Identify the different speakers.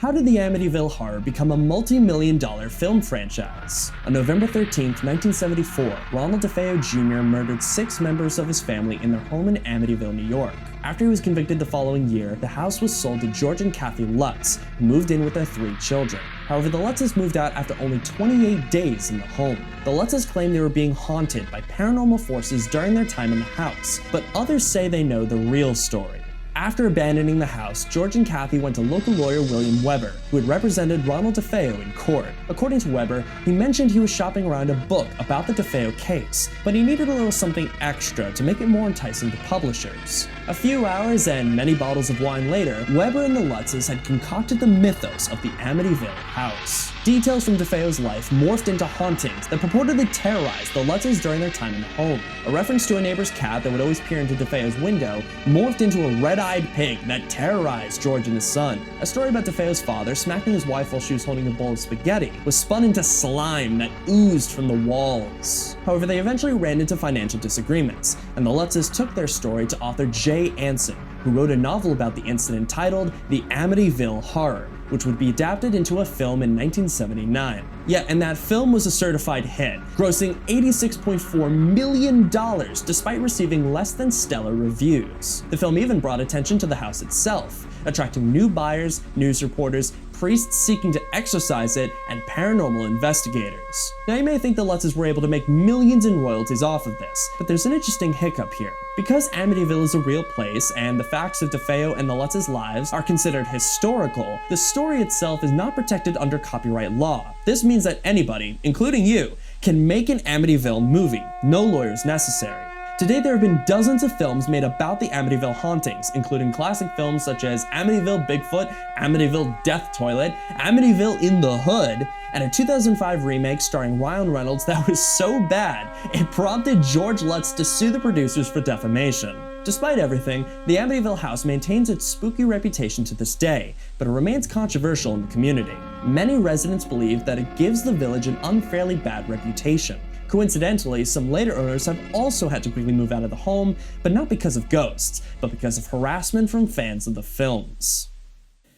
Speaker 1: How did the Amityville Horror become a multi-million-dollar film franchise? On November 13, 1974, Ronald DeFeo Jr. murdered 6 members of his family in their home in Amityville, New York. After he was convicted the following year, the house was sold to George and Kathy Lutz, who moved in with their 3 children. However, the Lutzes moved out after only 28 days in the home. The Lutzes claim they were being haunted by paranormal forces during their time in the house, but others say they know the real story. After abandoning the house, George and Kathy went to local lawyer William Weber, who had represented Ronald DeFeo in court. According to Weber, he mentioned he was shopping around a book about the DeFeo case, but he needed a little something extra to make it more enticing to publishers. A few hours and many bottles of wine later, Weber and the Lutzes had concocted the mythos of the Amityville house. Details from DeFeo's life morphed into hauntings that purportedly terrorized the Lutzes during their time in the home. A reference to a neighbor's cat that would always peer into DeFeo's window morphed into a red-eyed pig that terrorized George and his son. A story about DeFeo's father smacking his wife while she was holding a bowl of spaghetti was spun into slime that oozed from the walls. However, they eventually ran into financial disagreements, and the Lutzes took their story to author Jay Anson, who wrote a novel about the incident titled The Amityville Horror, which would be adapted into a film in 1979. Yeah, and that film was a certified hit, grossing $86.4 million despite receiving less than stellar reviews. The film even brought attention to the house itself, attracting new buyers, news reporters, priests seeking to exorcise it, and paranormal investigators. Now, you may think the Lutzes were able to make millions in royalties off of this, but there's an interesting hiccup here. Because Amityville is a real place, and the facts of DeFeo and the Lutzes' lives are considered historical, the story itself is not protected under copyright law. This means that anybody, including you, can make an Amityville movie, no lawyers necessary. Today, there have been dozens of films made about the Amityville hauntings, including classic films such as Amityville Bigfoot, Amityville Death Toilet, Amityville in the Hood, and a 2005 remake starring Ryan Reynolds that was so bad, it prompted George Lutz to sue the producers for defamation. Despite everything, the Amityville house maintains its spooky reputation to this day, but it remains controversial in the community. Many residents believe that it gives the village an unfairly bad reputation. Coincidentally, some later owners have also had to quickly move out of the home, but not because of ghosts, but because of harassment from fans of the films.